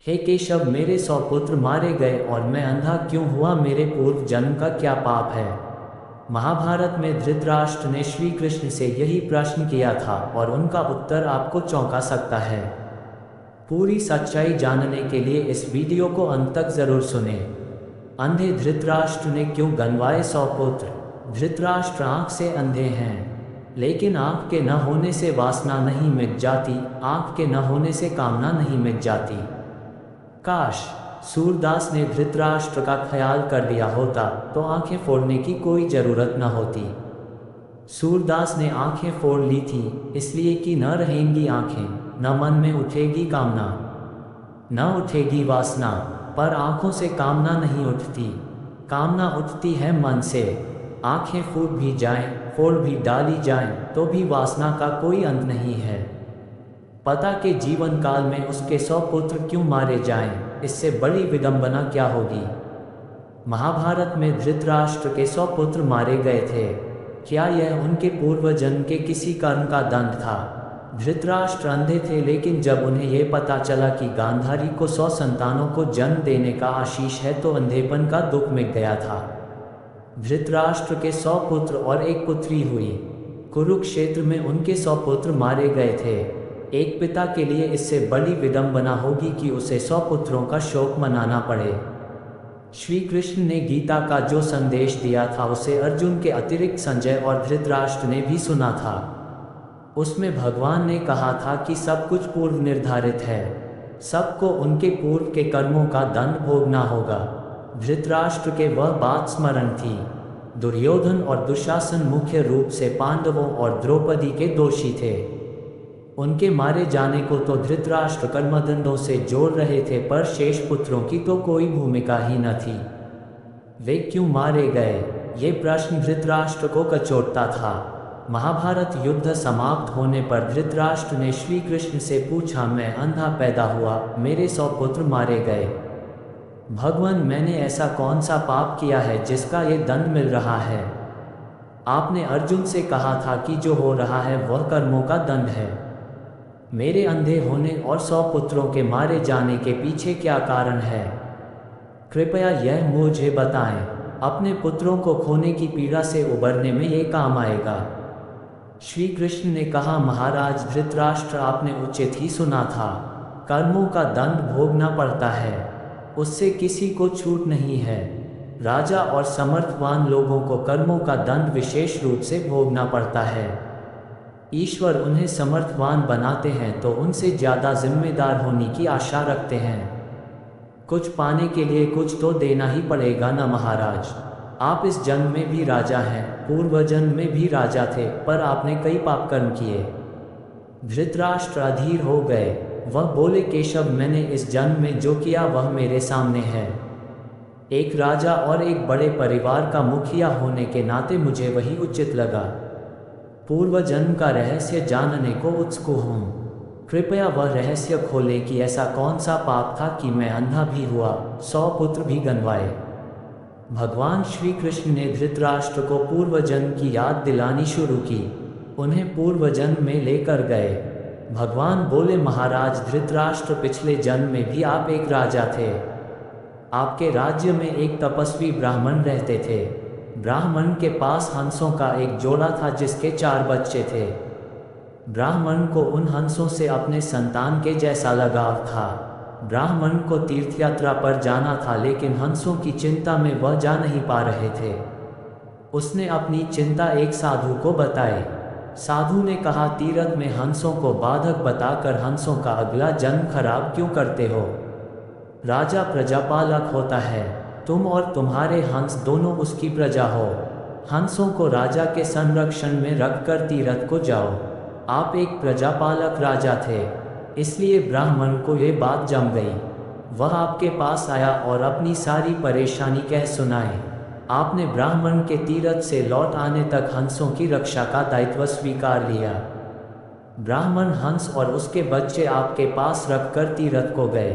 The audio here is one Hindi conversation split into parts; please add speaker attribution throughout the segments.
Speaker 1: हे केशव, मेरे 100 पुत्र मारे गए और मैं अंधा क्यों हुआ? मेरे पूर्व जन्म का क्या पाप है? महाभारत में धृतराष्ट्र ने श्री कृष्ण से यही प्रश्न किया था और उनका उत्तर आपको चौंका सकता है। पूरी सच्चाई जानने के लिए इस वीडियो को अंत तक जरूर सुनें। अंधे धृतराष्ट्र ने क्यों गंवाए 100 पुत्र? धृतराष्ट्र आंख से अंधे हैं, लेकिन आंख के न होने से वासना नहीं मिट जाती, आंख के न होने से कामना नहीं मिट जाती। काश सूरदास ने धृतराष्ट्र का ख्याल कर लिया होता तो आंखें फोड़ने की कोई जरूरत न होती। सूरदास ने आंखें फोड़ ली थी इसलिए कि न रहेंगी आंखें, न मन में उठेगी कामना, न उठेगी वासना। पर आंखों से कामना नहीं उठती, कामना उठती है मन से। आंखें फूट भी जाएं, फोड़ भी डाली जाएं, तो भी वासना का कोई अंत नहीं है। पता के जीवन काल में उसके 100 पुत्र क्यों मारे जाएं, इससे बड़ी विडंबना क्या होगी? महाभारत में धृतराष्ट्र के 100 पुत्र मारे गए थे। क्या यह उनके पूर्व जन्म के किसी कर्म का दंड था? धृतराष्ट्र अंधे थे, लेकिन जब उन्हें यह पता चला कि गांधारी को 100 संतानों को जन्म देने का आशीष है तो अंधेपन का दुख मिट गया था। धृतराष्ट्र के 100 पुत्र और एक पुत्री हुई। कुरुक्षेत्र में उनके 100 पुत्र मारे गए थे। एक पिता के लिए इससे बड़ी विडंबना होगी कि उसे 100 पुत्रों का शोक मनाना पड़े। श्री कृष्ण ने गीता का जो संदेश दिया था उसे अर्जुन के अतिरिक्त संजय और धृतराष्ट्र ने भी सुना था। उसमें भगवान ने कहा था कि सब कुछ पूर्व निर्धारित है, सबको उनके पूर्व के कर्मों का दंड भोगना होगा। धृतराष्ट्र के वह बात स्मरण थी। दुर्योधन और दुशासन मुख्य रूप से पांडवों और द्रौपदी के दोषी थे। उनके मारे जाने को तो धृतराष्ट्र कर्मदंडों से जोड़ रहे थे, पर शेष पुत्रों की तो कोई भूमिका ही न थी। वे क्यों मारे गए, ये प्रश्न धृतराष्ट्र को कचोटता था। महाभारत युद्ध समाप्त होने पर धृतराष्ट्र ने श्री कृष्ण से पूछा, मैं अंधा पैदा हुआ, मेरे 100 पुत्र मारे गए। भगवान, मैंने ऐसा कौन सा पाप किया है जिसका ये दंड मिल रहा है? आपने अर्जुन से कहा था कि जो हो रहा है वह कर्मों का दंड है। मेरे अंधे होने और 100 पुत्रों के मारे जाने के पीछे क्या कारण है? कृपया यह मुझे बताएं। अपने पुत्रों को खोने की पीड़ा से उबरने में ये काम आएगा। श्री कृष्ण ने कहा, महाराज धृतराष्ट्र, आपने उचित ही सुना था। कर्मों का दंड भोगना पड़ता है, उससे किसी को छूट नहीं है। राजा और समर्थवान लोगों को कर्मों का दंड विशेष रूप से भोगना पड़ता है। ईश्वर उन्हें समर्थवान बनाते हैं तो उनसे ज़्यादा जिम्मेदार होने की आशा रखते हैं। कुछ पाने के लिए कुछ तो देना ही पड़ेगा ना महाराज। आप इस जन्म में भी राजा हैं, पूर्व जन्म में भी राजा थे, पर आपने कई पाप कर्म किए। धृतराष्ट्र अधीर हो गए। वह बोले, केशव, मैंने इस जन्म में जो किया वह मेरे सामने है। एक राजा और एक बड़े परिवार का मुखिया होने के नाते मुझे वही उचित लगा। पूर्व जन्म का रहस्य जानने को उत्सुक हूँ। कृपया वह रहस्य खोले कि ऐसा कौन सा पाप था कि मैं अंधा भी हुआ, 100 पुत्र भी गंवाए। भगवान श्री कृष्ण ने धृतराष्ट्र को पूर्व जन्म की याद दिलानी शुरू की। उन्हें पूर्व जन्म में लेकर गए। भगवान बोले, महाराज धृतराष्ट्र, पिछले जन्म में भी आप एक राजा थे। आपके राज्य में एक तपस्वी ब्राह्मण रहते थे। ब्राह्मण के पास हंसों का एक जोड़ा था जिसके 4 बच्चे थे। ब्राह्मण को उन हंसों से अपने संतान के जैसा लगाव था। ब्राह्मण को तीर्थयात्रा पर जाना था, लेकिन हंसों की चिंता में वह जा नहीं पा रहे थे। उसने अपनी चिंता एक साधु को बताई। साधु ने कहा, तीर्थ में हंसों को बाधक बताकर हंसों का अगला जन्म खराब क्यों करते हो? राजा प्रजापालक होता है, तुम और तुम्हारे हंस दोनों उसकी प्रजा हो। हंसों को राजा के संरक्षण में रखकर तीर्थ को जाओ। आप एक प्रजापालक राजा थे, इसलिए ब्राह्मण को ये बात जम गई। वह आपके पास आया और अपनी सारी परेशानी कह सुनाई। आपने ब्राह्मण के तीर्थ से लौट आने तक हंसों की रक्षा का दायित्व स्वीकार लिया। ब्राह्मण हंस और उसके बच्चे आपके पास रखकर तीर्थ को गए।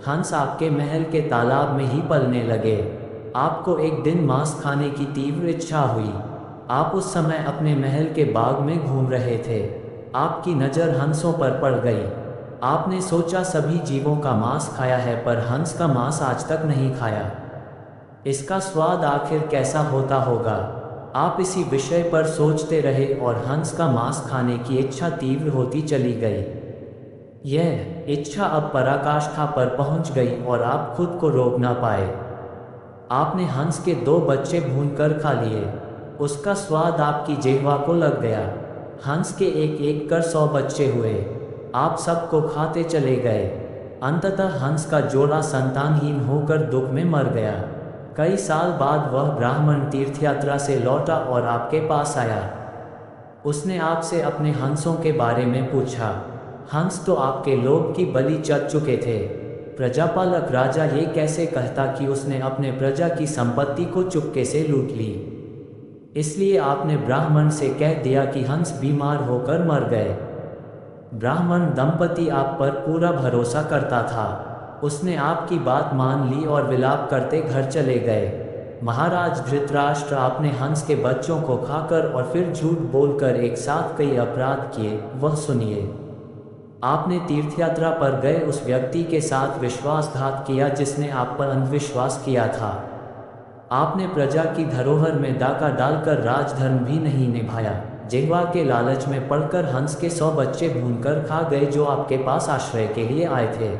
Speaker 1: हंस आपके महल के तालाब में ही पलने लगे। आपको एक दिन मांस खाने की तीव्र इच्छा हुई। आप उस समय अपने महल के बाग में घूम रहे थे। आपकी नज़र हंसों पर पड़ गई। आपने सोचा सभी जीवों का मांस खाया है, पर हंस का मांस आज तक नहीं खाया। इसका स्वाद आखिर कैसा होता होगा? आप इसी विषय पर सोचते रहे और हंस का मांस खाने की इच्छा तीव्र होती चली गई। यह इच्छा अब पराकाष्ठा पर पहुंच गई और आप खुद को रोक ना पाए। आपने हंस के 2 बच्चे भूनकर खा लिए। उसका स्वाद आपकी जिह्वा को लग गया। हंस के एक एक कर 100 बच्चे हुए। आप सबको खाते चले गए। अंततः हंस का जोड़ा संतानहीन होकर दुख में मर गया। कई साल बाद वह ब्राह्मण तीर्थयात्रा से लौटा और आपके पास आया। उसने आपसे अपने हंसों के बारे में पूछा। हंस तो आपके लोभ की बलि चढ़ चुके थे। प्रजापालक राजा ये कैसे कहता कि उसने अपने प्रजा की संपत्ति को चुपके से लूट ली। इसलिए आपने ब्राह्मण से कह दिया कि हंस बीमार होकर मर गए। ब्राह्मण दंपति आप पर पूरा भरोसा करता था। उसने आपकी बात मान ली और विलाप करते घर चले गए। महाराज धृतराष्ट्र, आपने हंस के बच्चों को खाकर और फिर झूठ बोलकर एक साथ कई अपराध किए, वह सुनिए। आपने तीर्थयात्रा पर गए उस व्यक्ति के साथ विश्वासघात किया जिसने आप पर अंधविश्वास किया था। आपने प्रजा की धरोहर में डाका डालकर राजधर्म भी नहीं निभाया। जिह्वा के लालच में पड़कर हंस के 100 बच्चे भूनकर खा गए जो आपके पास आश्रय के लिए आए थे।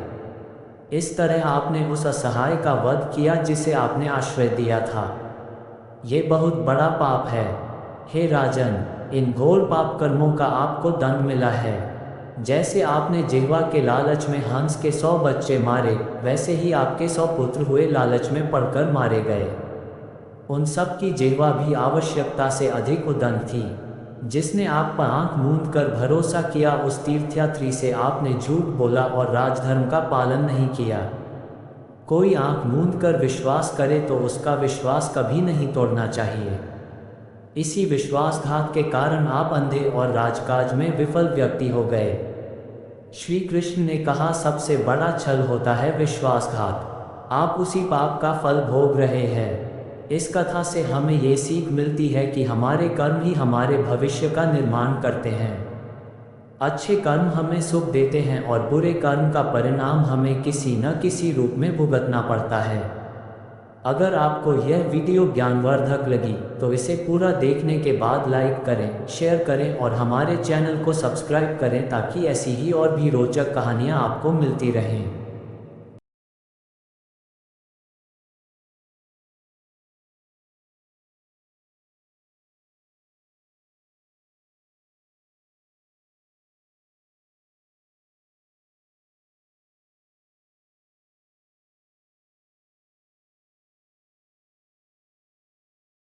Speaker 1: इस तरह आपने उस असहाय का वध किया जिसे आपने आश्रय दिया था। ये बहुत बड़ा पाप है। हे राजन, इन घोर पाप कर्मों का आपको दंड मिला है। जैसे आपने जिह्वा के लालच में हंस के 100 बच्चे मारे, वैसे ही आपके 100 पुत्र हुए लालच में पड़कर मारे गए। उन सब की जिह्वा भी आवश्यकता से अधिक उदंड थी। जिसने आप पर आंख मूंद कर भरोसा किया, उस तीर्थयात्री से आपने झूठ बोला और राजधर्म का पालन नहीं किया। कोई आंख मूंद कर विश्वास करे तो उसका विश्वास कभी नहीं तोड़ना चाहिए। इसी विश्वासघात के कारण आप अंधे और राजकाज में विफल व्यक्ति हो गए। श्री कृष्ण ने कहा, सबसे बड़ा छल होता है विश्वासघात। आप उसी पाप का फल भोग रहे हैं। इस कथा से हमें ये सीख मिलती है कि हमारे कर्म ही हमारे भविष्य का निर्माण करते हैं। अच्छे कर्म हमें सुख देते हैं और बुरे कर्म का परिणाम हमें किसी न किसी रूप में भुगतना पड़ता है। अगर आपको यह वीडियो ज्ञानवर्धक लगी तो इसे पूरा देखने के बाद लाइक करें, शेयर करें और हमारे चैनल को सब्सक्राइब करें ताकि ऐसी ही और भी रोचक कहानियाँ आपको मिलती रहें।